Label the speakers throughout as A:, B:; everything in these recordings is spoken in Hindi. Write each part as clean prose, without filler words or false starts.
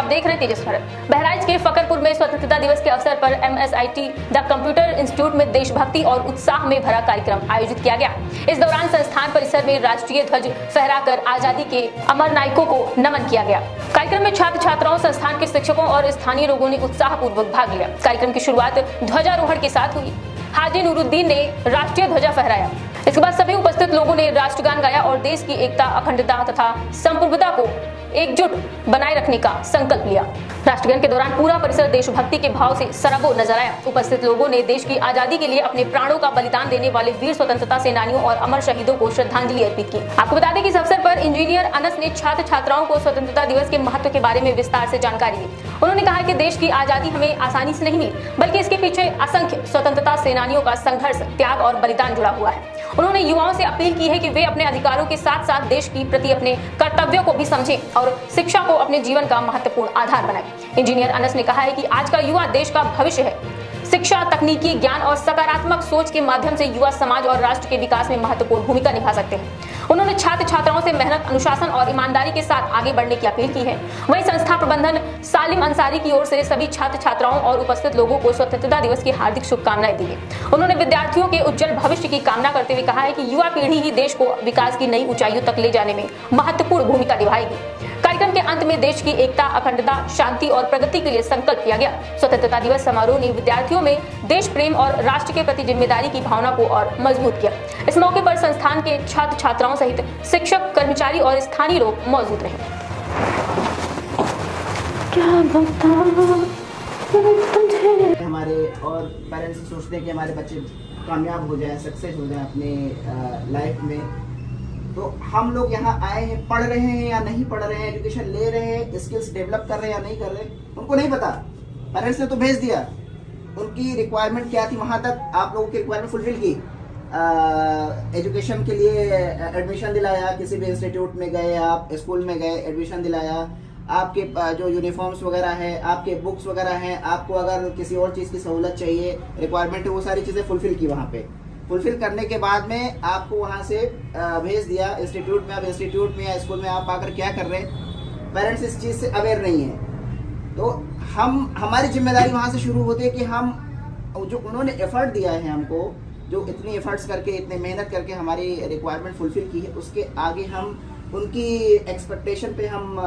A: आप देख रहे हैं तेजस भारत। बहराइच के फकरपुर में स्वतंत्रता दिवस के अवसर पर MSIT द कंप्यूटर इंस्टीट्यूट में देशभक्ति और उत्साह में भरा कार्यक्रम आयोजित किया गया। इस दौरान संस्थान परिसर में राष्ट्रीय ध्वज फहराकर आजादी के अमर नायकों को नमन किया गया। कार्यक्रम में छात्र छात्राओं, संस्थान के शिक्षकों और स्थानीय लोगों ने उत्साह पूर्वक भाग लिया। कार्यक्रम की शुरुआत ध्वजारोहण के साथ हुई। हाजी नूरुद्दीन ने राष्ट्रीय ध्वजा फहराया। इसके बाद सभी उपस्थित लोगों ने राष्ट्रगान गाया और देश की एकता, अखंडता तथा संप्रभुता को एकजुट बनाए रखने का संकल्प लिया। राष्ट्रगान के दौरान पूरा परिसर देशभक्ति के भाव से सराबोर नजर आया। उपस्थित लोगों ने देश की आजादी के लिए अपने प्राणों का बलिदान देने वाले वीर स्वतंत्रता सेनानियों और अमर शहीदों को श्रद्धांजलि अर्पित की। आपको बता दें कि इस अवसर पर इंजीनियर अनस ने छात्र छात्राओं को स्वतंत्रता दिवस के महत्व के बारे में विस्तार से जानकारी दी। उन्होंने कहा कि देश की आजादी हमें आसानी से नहीं मिली, बल्कि इसके पीछे असंख्य स्वतंत्रता सेनानियों का संघर्ष, त्याग और बलिदान जुड़ा हुआ है। उन्होंने युवाओं से अपील की है कि वे अपने अधिकारों के साथ साथ देश की प्रति अपने कर्तव्यों को भी समझें और शिक्षा को अपने जीवन का महत्वपूर्ण आधार बनाएं। इंजीनियर अनस ने कहा है कि आज का युवा देश का भविष्य है। शिक्षा, तकनीकी ज्ञान और सकारात्मक सोच के माध्यम से युवा समाज और राष्ट्र के विकास में महत्वपूर्ण भूमिका निभा सकते हैं। उन्होंने छात्र छात्राओं से मेहनत, अनुशासन और ईमानदारी के साथ आगे बढ़ने की अपील की है। वहीं संस्था प्रबंधन सालिम अंसारी की ओर से सभी छात्र छात्राओं और उपस्थित लोगों को स्वतंत्रता दिवस की हार्दिक शुभकामनाएं दी है। उन्होंने विद्यार्थियों के उज्जवल भविष्य की कामना करते हुए कहा है कि युवा पीढ़ी ही देश को विकास की नई ऊंचाइयों तक ले जाने में महत्वपूर्ण भूमिका निभाएगी। कार्यक्रम के अंत में देश की एकता, अखंडता, शांति और प्रगति के लिए संकल्प किया गया। स्वतंत्रता दिवस समारोह ने विद्यार्थियों में देश प्रेम और राष्ट्र के प्रति जिम्मेदारी की भावना को और मजबूत किया। इस मौके पर संस्थान के छात्र छात्राओं सहित शिक्षक, कर्मचारी और स्थानीय लोग मौजूद रहे। क्या
B: हमारे और पेरेंट्स सोचते हैं कि हमारे बच्चे कामयाब हो जाएं, सक्सेस हो जाएं अपने लाइफ में। तो हम लोग यहाँ आए हैं, पढ़ रहे हैं या नहीं पढ़ रहे हैं, एजुकेशन ले रहे हैं, स्किल्स डेवलप कर रहे हैं या नहीं कर रहे हैं, उनको नहीं पता। पेरेंट्स ने तो भेज दिया। उनकी रिक्वायरमेंट क्या थी, वहाँ तक आप लोगों की रिक्वायरमेंट फुलफिल की। एजुकेशन के लिए एडमिशन दिलाया, किसी भी इंस्टीट्यूट में गए, आप स्कूल में गए, एडमिशन दिलाया। आपके जो यूनिफॉर्म्स वगैरह है, आपके बुक्स वगैरह हैं, आपको अगर किसी और चीज़ की सहूलत चाहिए, रिक्वायरमेंट है, वो सारी चीज़ें फुलफिल की। वहाँ पे फुलफिल करने के बाद में आपको वहाँ से भेज दिया इंस्टीट्यूट में। अब इंस्टीट्यूट में या स्कूल में आप आकर क्या कर रहे हैं, पेरेंट्स इस चीज़ से अवेयर नहीं है। तो हमारी जिम्मेदारी वहाँ से शुरू होती है कि हम जो उन्होंने एफर्ट दिया है हमको, जो इतनी एफर्ट्स करके, इतने मेहनत करके हमारी रिक्वायरमेंट फुलफिल की है, उसके आगे हम उनकी एक्सपेक्टेशन पे हम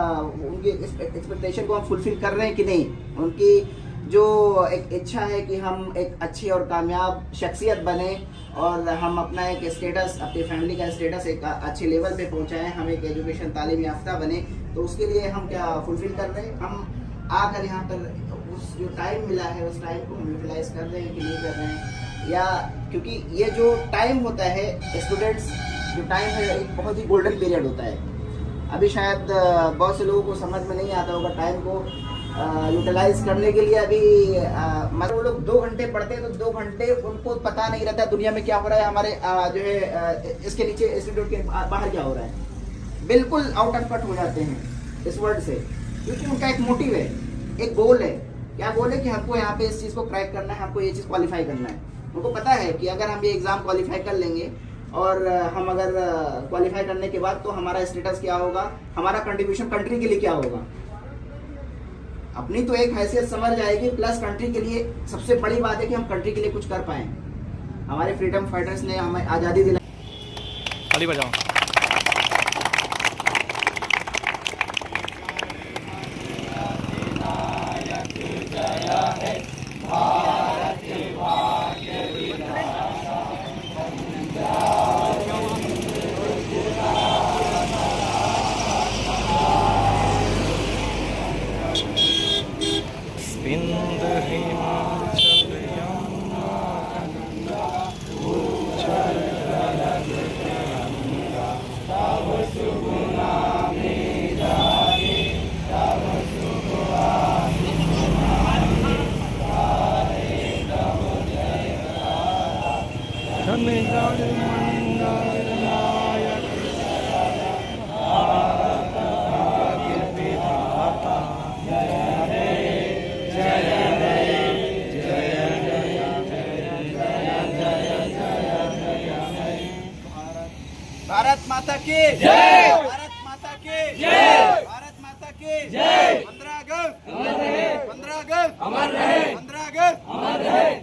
B: उनकी एक्सपेक्टेशन को हम फुलफिल कर रहे हैं कि नहीं। उनकी जो एक इच्छा है कि हम एक अच्छी और कामयाब शख्सियत बने और हम अपना एक स्टेटस, अपनी फैमिली का स्टेटस एक अच्छे लेवल पे पहुंचाएं, हम एक एजुकेशन तालीम याफ्ता बने, तो उसके लिए हम क्या फुलफिल कर रहे हैं। हम आकर यहाँ पर उस जो टाइम मिला है, उस टाइम को हम यूटिलाइज कर रहे हैं कि नहीं कर रहे हैं, या क्योंकि ये जो टाइम होता है स्टूडेंट्स, जो टाइम है एक बहुत ही गोल्डन पीरियड होता है। अभी शायद बहुत से लोगों को समझ में नहीं आता होगा टाइम को यूटिलाइज करने के लिए। अभी मतलब वो लोग 2 घंटे पढ़ते हैं तो 2 घंटे उनको पता नहीं रहता दुनिया में क्या हो रहा है, हमारे जो है इसके नीचे इंस्टीट्यूट के बाहर क्या हो रहा है। बिल्कुल आउट ऑफ कट हो जाते हैं इस वर्ड से, क्योंकि उनका एक मोटिव है, एक गोल है। क्या गोल है कि हमको यहाँ पे इस चीज़ को क्रैक करना है, हमको ये चीज़ क्वालिफाई करना है। उनको पता है कि अगर हम ये एग्ज़ाम क्वालिफाई कर लेंगे और हम अगर क्वालिफाई करने के बाद तो हमारा स्टेटस क्या होगा, हमारा कंट्रीब्यूशन कंट्री के लिए क्या होगा। अपनी तो एक हैसियत समझ जाएगी, प्लस कंट्री के लिए सबसे बड़ी बात है कि हम कंट्री के लिए कुछ कर पाएं। हमारे फ्रीडम फाइटर्स ने हमें आज़ादी दिलाई।
C: ताली बजाओ।
D: भारत माता की जय, भारत माता की जय, भारत माता की जय।